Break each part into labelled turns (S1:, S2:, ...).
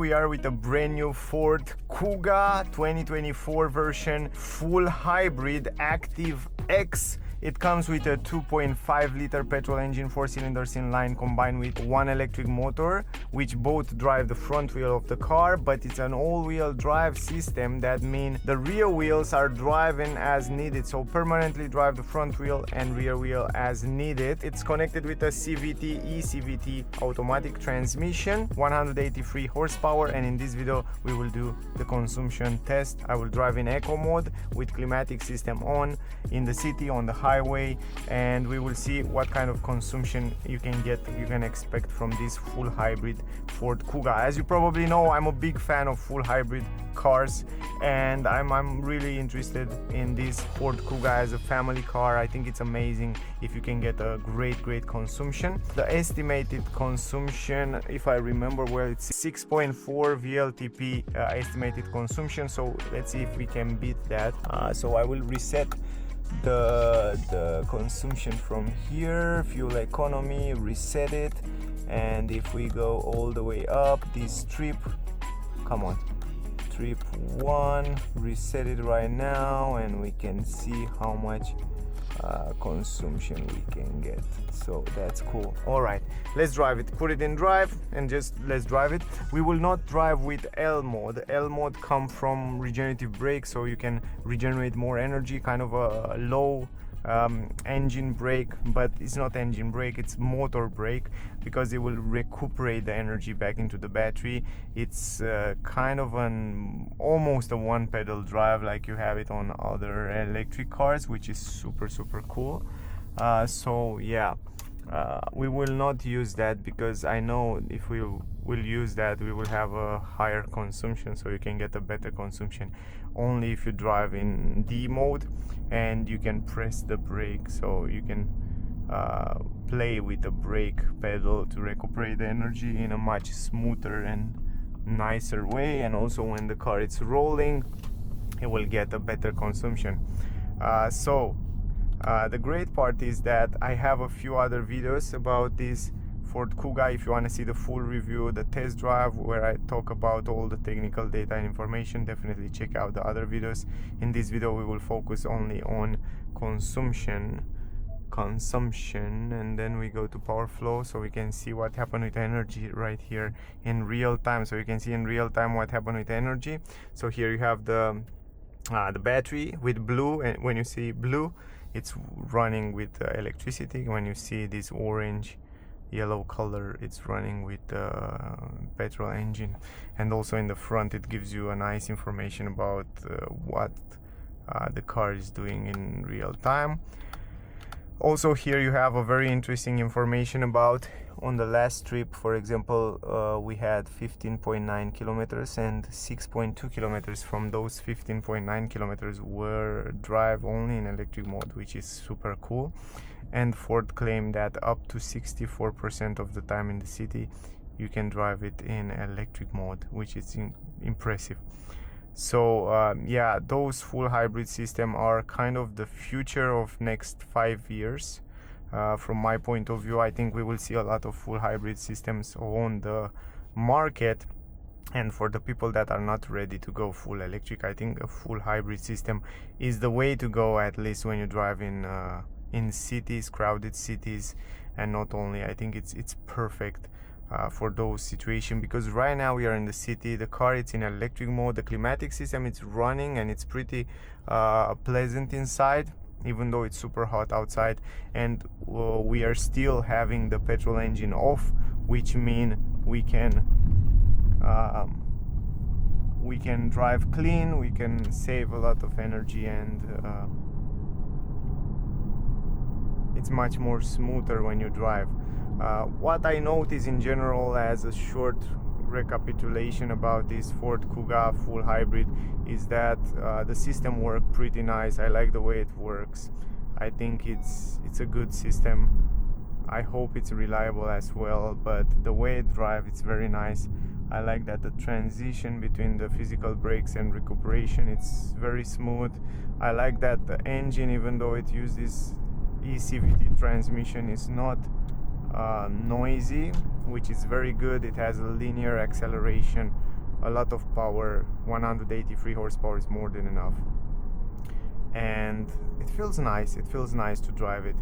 S1: We are with a brand new Ford Kuga 2024 version, full hybrid Active X. It comes with a 2.5 liter petrol engine, 4 cylinders inline, combined with one electric motor, which both drive the front wheel of the car, but it's an all-wheel drive system. That means the rear wheels are driving as needed, so permanently drive the front wheel and rear wheel as needed. It's connected with a eCVT automatic transmission, 183 horsepower, and in this video we will do the consumption test. I will drive in eco mode with climatic system on in the city, on the highway, and we will see what kind of consumption you can expect from this full hybrid Ford Kuga. As you probably know, I'm a big fan of full hybrid cars, and I'm really interested in this Ford Kuga as a family car. I think it's amazing if you can get a great consumption. The estimated consumption, if I remember well, it's 6.4 VLTP estimated consumption, so let's see if we can beat that. So I will reset the consumption from here, fuel economy, reset it, and if we go all the way up this trip, come on, trip 1, reset it right now, and we can see how much consumption we can get. So that's cool. All right, let's drive it. Put it in drive and just let's drive it. We will not drive with L mode. L mode come from regenerative brake, so you can regenerate more energy, kind of a low engine brake, but it's not engine brake, it's motor brake, because it will recuperate the energy back into the battery. It's kind of almost a one pedal drive like you have it on other electric cars, which is super cool. So yeah, we will not use that, because I know if we will use that we will have a higher consumption, so you can get a better consumption only if you drive in D mode and you can press the brake, so you can play with the brake pedal to recuperate the energy in a much smoother and nicer way. And also when the car is rolling, it will get a better consumption. The great part is that I have a few other videos about this Ford Kuga. If you want to see the full review, the test drive where I talk about all the technical data and information, definitely check out the other videos. In this video we will focus only on consumption, and then we go to power flow, so we can see what happened with energy right here in real time. So you can see in real time what happened with energy. So here you have the battery with blue, and when you see blue, it's running with electricity. When you see this orange yellow color, it's running with petrol engine. And also in the front it gives you a nice information about what the car is doing in real time. Also here you have a very interesting information about on the last trip. For example, we had 15.9 kilometers, and 6.2 kilometers from those 15.9 kilometers were drive only in electric mode, which is super cool. And Ford claimed that up to 64% of the time in the city you can drive it in electric mode, which is impressive. So yeah, those full hybrid system are kind of the future of next 5 years. From my point of view, I think we will see a lot of full hybrid systems on the market. And for the people that are not ready to go full electric, I think a full hybrid system is the way to go, at least when you drive in cities, crowded cities. And not only, I think it's perfect for those situations, because right now we are in the city, the car it's in electric mode, the climatic system it's running, and it's pretty pleasant inside, even though it's super hot outside. And we are still having the petrol engine off, which means we can drive clean, we can save a lot of energy, and it's much more smoother when you drive. What I notice in general, as a short recapitulation about this Ford Kuga full hybrid, is that the system works pretty nice. I like the way it works. I think it's a good system. I hope it's reliable as well, but the way it drives, it's very nice. I like that the transition between the physical brakes and recuperation, it's very smooth. I like that the engine, even though it uses eCVT transmission, is not noisy, which is very good. It has a linear acceleration a lot of power. 183 horsepower is more than enough, and it feels nice. It feels nice to drive it.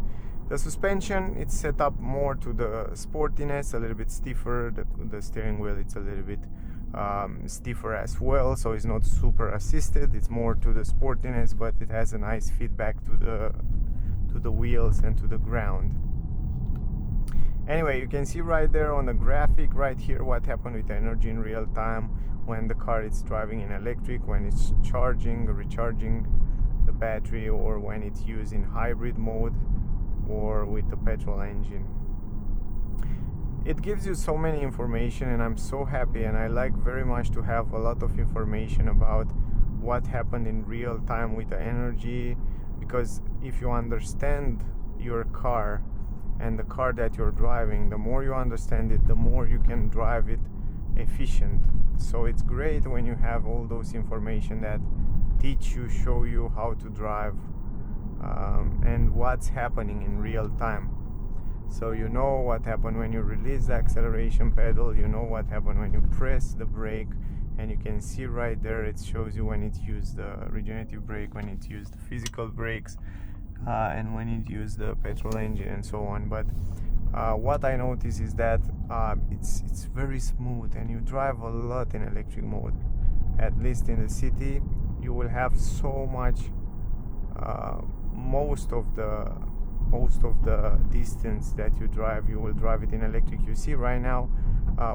S1: The suspension, it's set up more to the sportiness, a little bit stiffer. The steering wheel, it's a little bit stiffer as well, so it's not super assisted. It's more to the sportiness, but it has a nice feedback to the wheels and to the ground. Anyway, you can see right there on the graphic right here what happened with energy in real time when the car is driving in electric, when it's charging or recharging the battery, or when it's used in hybrid mode or with the petrol engine. It gives you so many information, and I'm so happy, and I like very much to have a lot of information about what happened in real time with the energy, because if you understand your car and the car that you're driving, the more you understand it, the more you can drive it efficient. So it's great when you have all those information that teach you, show you how to drive, and what's happening in real time. So you know what happened when you release the acceleration pedal, you know what happened when you press the brake, and you can see right there, it shows you when it used the regenerative brake, when it used the physical brakes, and when it used the petrol engine and so on. But what I notice is that it's very smooth, and you drive a lot in electric mode. At least in the city, you will have so much, most of the distance that you drive, you will drive it in electric. You see right now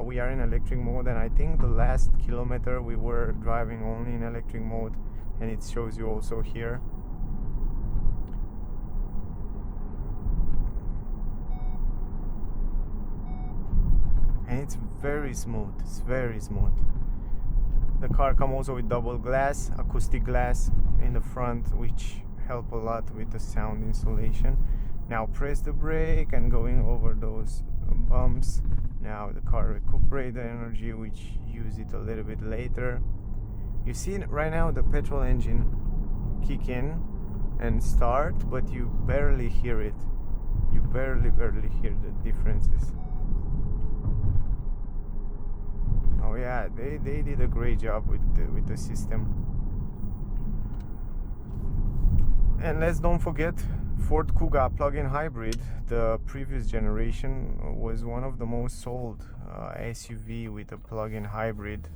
S1: we are in electric mode, and I think the last kilometer we were driving only in electric mode, and it shows you also here. And it's very smooth. It's very smooth. The car comes also with double glass, acoustic glass in the front, which help a lot with the sound insulation. Now press the brake and going over those bumps. Now the car recuperates the energy, which use it a little bit later. You see right now the petrol engine kick in and start, but you barely hear it. You barely hear the differences. Oh yeah, they did a great job with the system. And let's don't forget Ford Kuga plug-in hybrid. The previous generation was one of the most sold SUV with a plug-in hybrid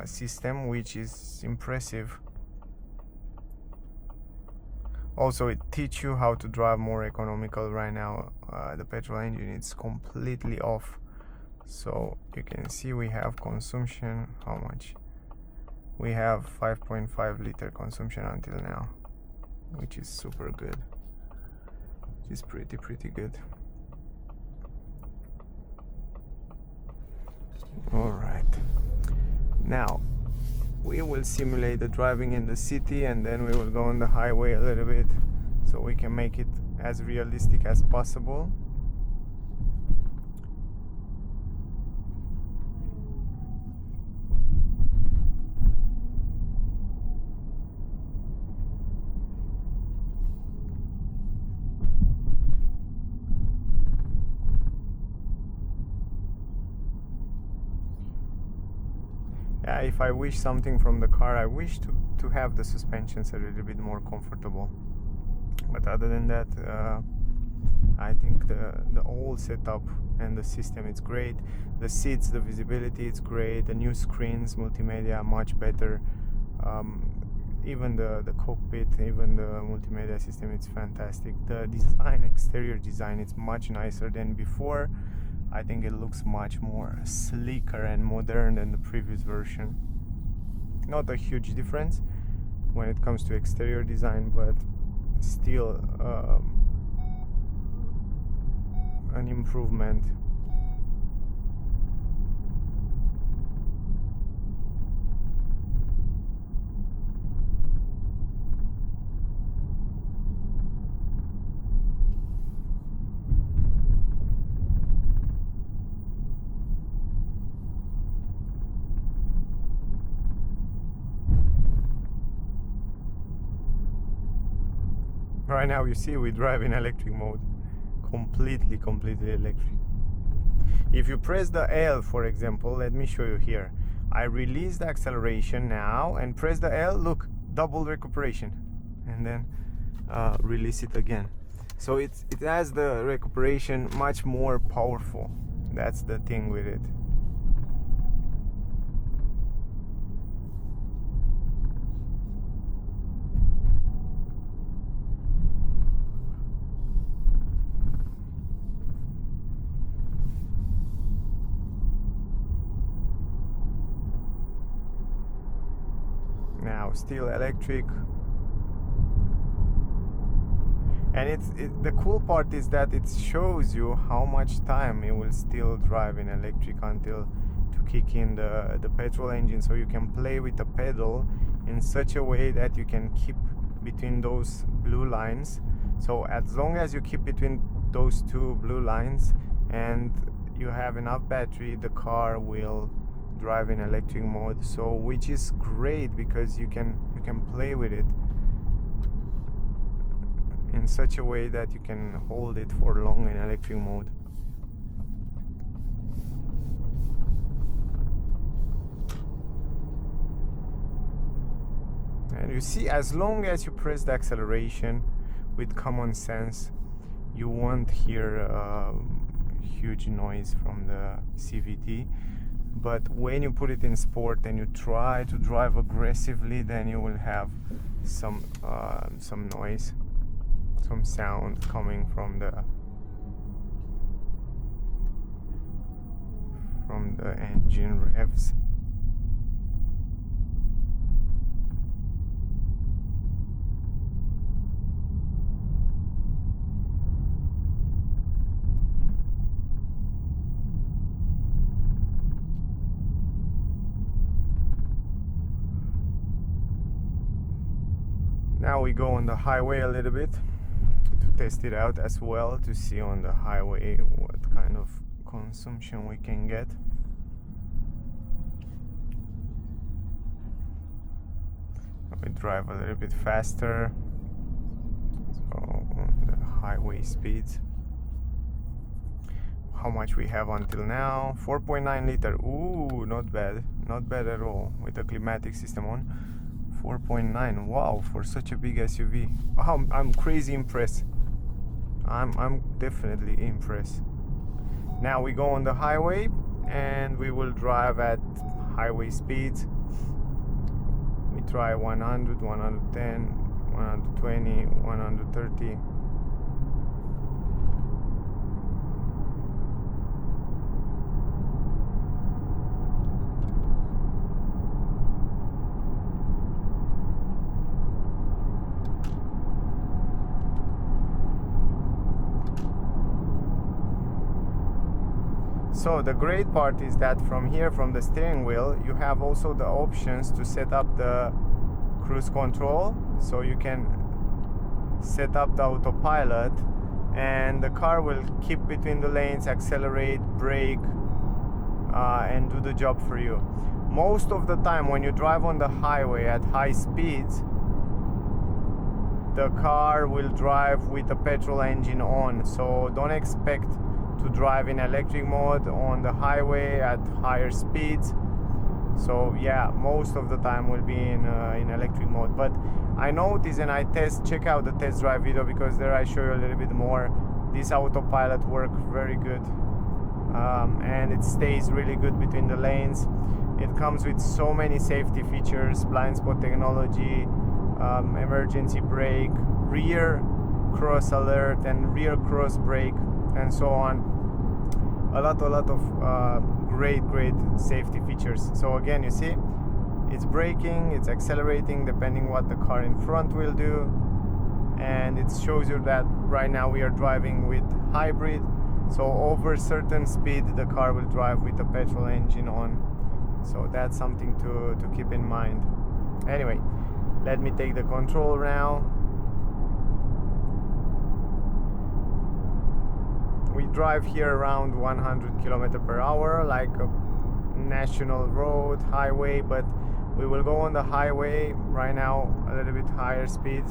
S1: system, which is impressive. Also, it teaches you how to drive more economical. Right now the petrol engine is completely off, so you can see we have consumption. How much? We have 5.5 liter consumption until now, which is super good. Which is pretty good. Alright, now we will simulate the driving in the city, and then we will go on the highway a little bit so we can make it as realistic as possible. Yeah, if I wish something from the car, I wish to have the suspensions a little bit more comfortable. But other than that, I think the whole setup and the system, it's great. The seats, the visibility, it's great. The new screens, multimedia, much better. Even the cockpit, even the multimedia system, it's fantastic. The design, exterior design, it's much nicer than before. I think it looks much more sleeker and modern than the previous version. Not a huge difference when it comes to exterior design, but still an improvement. Right now you see we drive in electric mode, completely electric. If you press the L, for example, let me show you here. I release the acceleration now and press the L. Look, double recuperation, and then release it again. So it has the recuperation much more powerful. That's the thing with it. Now still electric. And the cool part is that it shows you how much time it will still drive in electric until to kick in the petrol engine, so you can play with the pedal in such a way that you can keep between those blue lines. So as long as you keep between those two blue lines and you have enough battery, the car will drive in electric mode, so which is great because you can play with it in such a way that you can hold it for long in electric mode. And you see, as long as you press the acceleration with common sense, you won't hear huge noise from the CVT. But when you put it in sport and you try to drive aggressively, then you will have some noise, some sound coming from the engine revs. Now we go on the highway a little bit to test it out as well, to see on the highway what kind of consumption we can get. We drive a little bit faster, so on the highway speeds. How much we have until now? 4.9 liter. Ooh, not bad at all with the climatic system on. 4.9. Wow, for such a big SUV. Wow, I'm crazy impressed. I'm definitely impressed. Now we go on the highway and we will drive at highway speeds. We try 100, 110, 120, 130. So the great part is that from here, from the steering wheel, you have also the options to set up the cruise control. So you can set up the autopilot and the car will keep between the lanes, accelerate, brake, and do the job for you. Most of the time when you drive on the highway at high speeds, the car will drive with the petrol engine on. So don't expect to drive in electric mode on the highway at higher speeds. So yeah, most of the time will be in electric mode. But I notice, and I check out the test drive video, because there I show you a little bit more. This autopilot works very good, and it stays really good between the lanes. It comes with so many safety features: blind spot technology, emergency brake, rear cross alert, and rear cross brake, and so on. A lot of great safety features. So again, you see, it's braking, it's accelerating depending what the car in front will do, and it shows you that right now we are driving with hybrid. So over certain speed, the car will drive with the petrol engine on. So that's something to keep in mind. Anyway, let me take the control now. We drive here around 100 km/h, like a national road, highway, but we will go on the highway right now a little bit higher speed,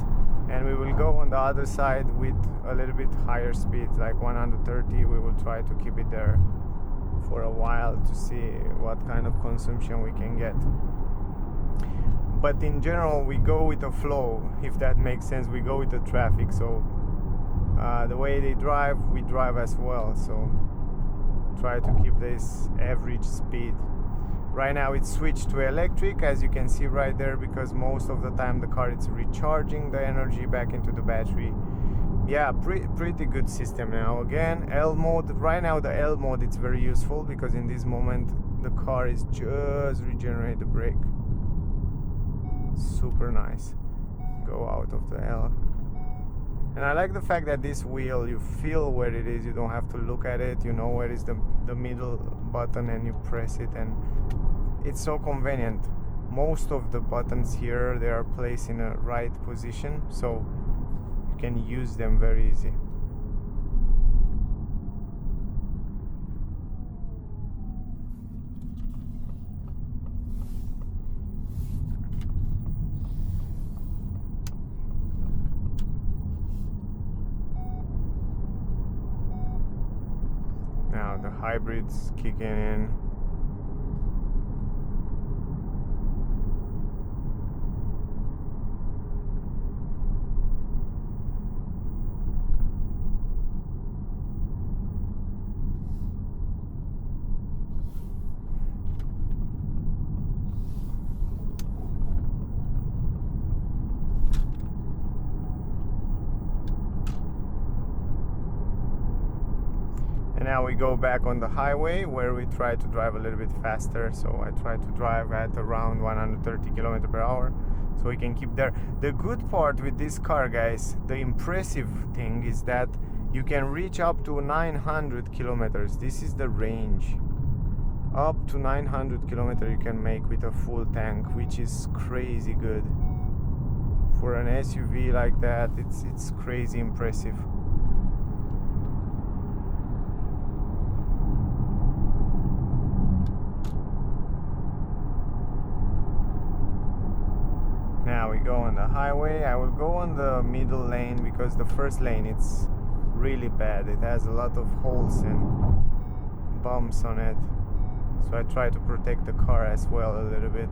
S1: and we will go on the other side with a little bit higher speed, like 130. We will try to keep it there for a while to see what kind of consumption we can get. But in general, we go with the flow, if that makes sense. We go with the traffic, so the way they drive, we drive as well. So try to keep this average speed. Right now it's switched to electric, as you can see right there, because most of the time the car is recharging the energy back into the battery. Yeah, pretty good system. Now again, L mode. Right now the L mode, it's very useful because in this moment the car is just regenerate the brake. Super nice. Go out of the L. And I like the fact that this wheel, you feel where it is, you don't have to look at it, you know where is the middle button and you press it, and it's so convenient. Most of the buttons here, they are placed in a right position, so you can use them very easy. Now the hybrids kicking in. And now we go back on the highway where we try to drive a little bit faster. So I try to drive at around 130 km/h so we can keep there. The good part with this car, guys, the impressive thing is that you can reach up to 900 kilometers. This is the range. Up to 900 kilometers you can make with a full tank, which is crazy good. For an SUV like that, it's crazy impressive. Now we go on the highway. I will go on the middle lane because the first lane, it's really bad. It has a lot of holes and bumps on it. So I try to protect the car as well a little bit.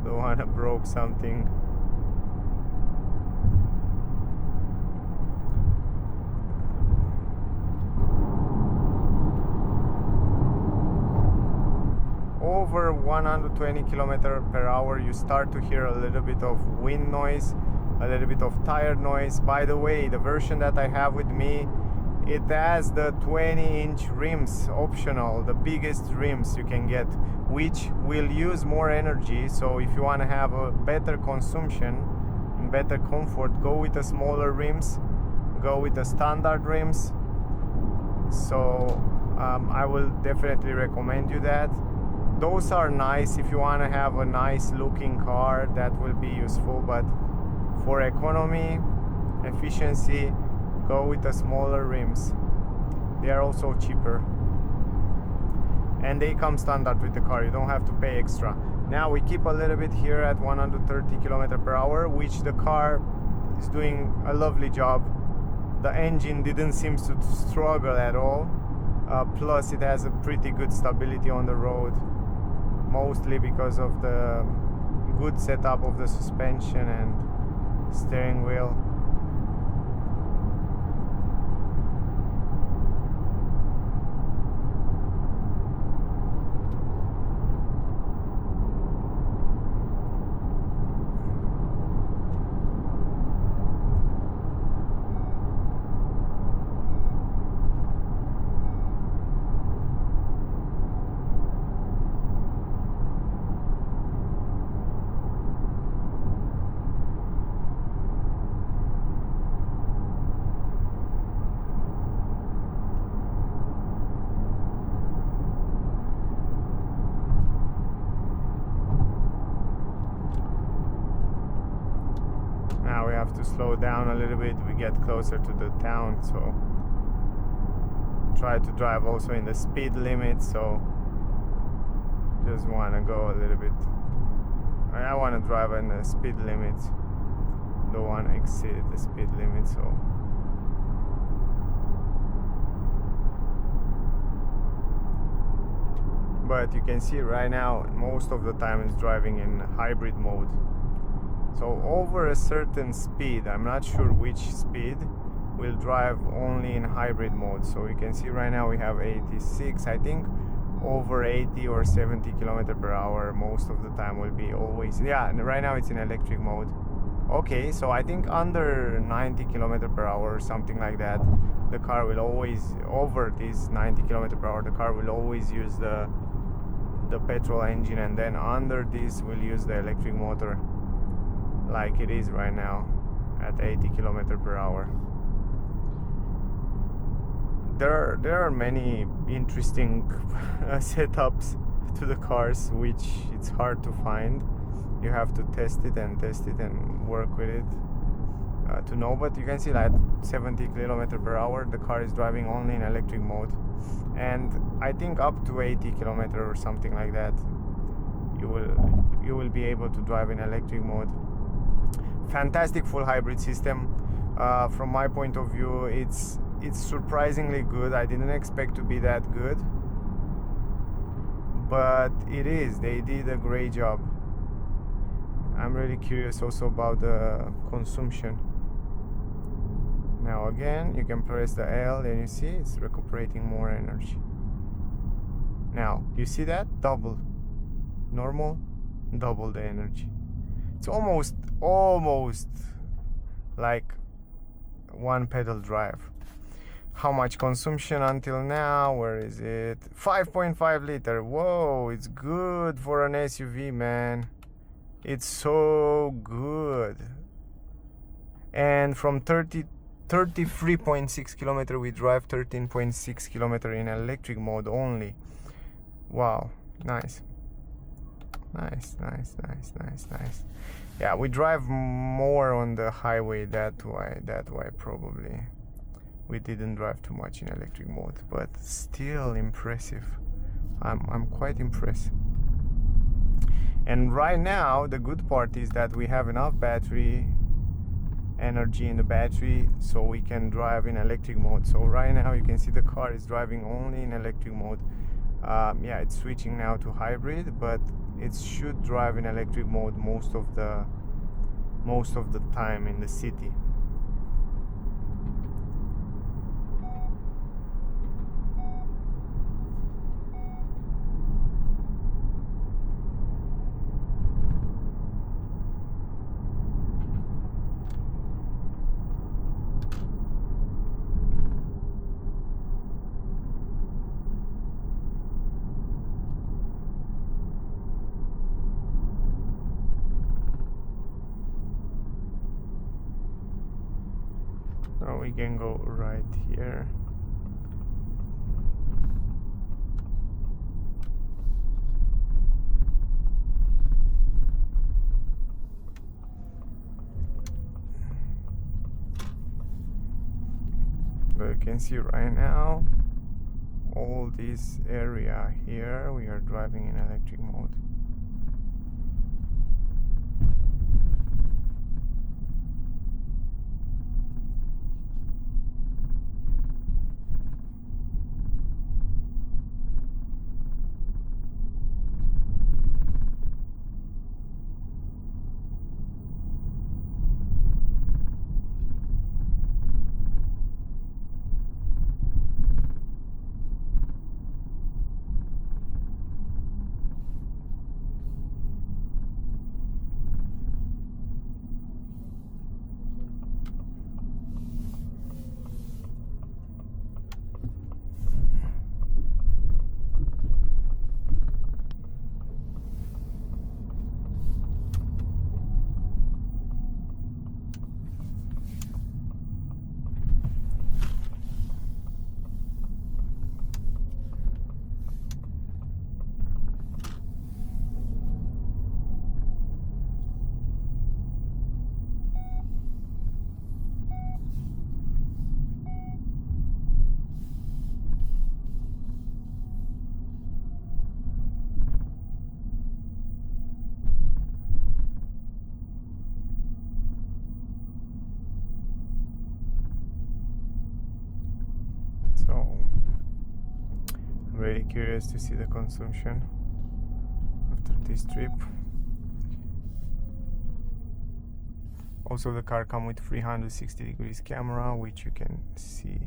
S1: Don't want to break something. Over 120 km/h you start to hear a little bit of wind noise, a little bit of tire noise. By the way, the version that I have with me, it has the 20-inch rims optional, the biggest rims you can get, which will use more energy. So if you want to have a better consumption and better comfort, go with the smaller rims, go with the standard rims. So I will definitely recommend you that. Those are nice if you want to have a nice looking car, that will be useful, but for economy, efficiency, go with the smaller rims. They are also cheaper and they come standard with the car, you don't have to pay extra. Now we keep a little bit here at 130 km/h, which the car is doing a lovely job. The engine didn't seem to struggle at all, plus it has a pretty good stability on the road, mostly because of the good setup of the suspension and steering wheel. Now we have to slow down a little bit, we get closer to the town, so try to drive also in the speed limit. So just want to go a little bit, I want to drive in the speed limit, don't want to exceed the speed limit. So but you can see right now most of the time it's driving in hybrid mode. So over a certain speed, I'm not sure which speed, will drive only in hybrid mode. So you can see right now we have 86. I think over 80 or 70 km per hour most of the time will be always, yeah, right now it's in electric mode. Okay, so I think under 90 km per hour or something like that, the car will always, over this 90 km per hour, the car will always use the petrol engine, and then under this will use the electric motor like it is right now at 80 km per hour. There are many interesting setups to the cars which it's hard to find. You have to test it and work with it to know, but you can see that 70 km per hour the car is driving only in electric mode, and I think up to 80 km or something like that you will be able to drive in electric mode. Fantastic full hybrid system. From my point of view, it's surprisingly good. I didn't expect to be that good, but it is. They did a great job. I'm really curious also about the consumption. Now again, you can press the L and you see it's recuperating more energy. Now, you see that? Double. Normal, double the energy. It's almost like one pedal drive. How much consumption until now? Where is it? 5.5 liter. Whoa, it's good for an SUV, man. It's so good. And from 33.6 kilometer we drive 13.6 kilometer in electric mode only. Wow, nice. Yeah, we drive more on the highway, that why probably we didn't drive too much in electric mode, but still impressive. I'm quite impressed. And right now the good part is that we have enough battery energy in the battery so we can drive in electric mode. So right now you can see the car is driving only in electric mode. Yeah, it's switching now to hybrid, but it should drive in electric mode most of the time in the city. Now we can go right here. But you can see right now all this area here we are driving in electric mode. curious to see the consumption after this trip. Also, the car comes with 360 degrees camera, which you can see.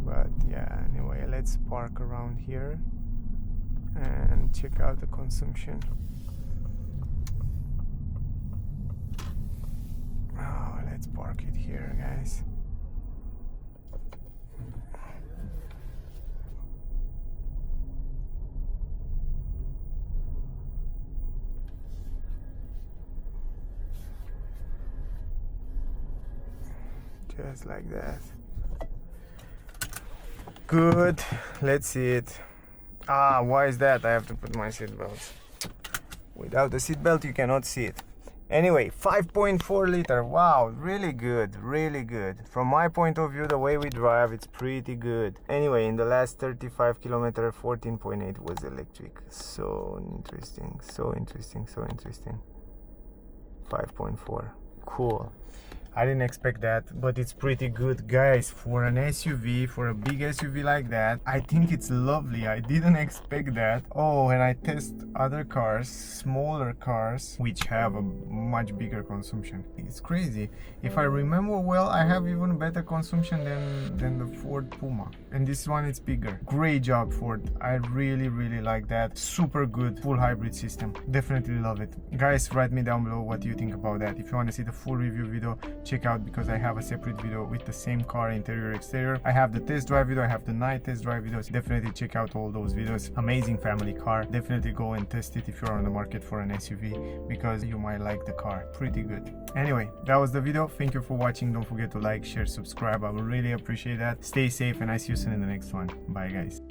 S1: But yeah, anyway, let's park around here and check out the consumption. Oh, let's park it here, guys. Just like that. Good. Let's see it. Ah, why is that? I have to put my seatbelt. Without the seatbelt, you cannot see it. Anyway, 5.4 liter. Wow, really good, really good. From my point of view, the way we drive, it's pretty good. Anyway, in the last 35 kilometers, 14.8 was electric. So interesting, so interesting, so interesting. 5.4. Cool. I didn't expect that, but it's pretty good, guys. For an SUV, for a big SUV like that, I think it's lovely. I didn't expect that. Oh, and I test other cars, smaller cars, which have a much bigger consumption. It's crazy. If I remember well, I have even better consumption than the Ford Puma, and this one is bigger. Great job, Ford. I really like that. Super good full hybrid system. Definitely love it, guys. Write me down below what you think about that. If you want to see the full review video, check out, because I have a separate video with the same car, interior, exterior. I have the test drive video, I have the night test drive videos. Definitely check out all those videos. Amazing family car. Definitely go and test it if you're on the market for an SUV, because you might like the car. Pretty good. Anyway, that was the video. Thank you for watching. Don't forget to like, share, subscribe. I will really appreciate that. Stay safe, and I see you soon in the next one. Bye, guys.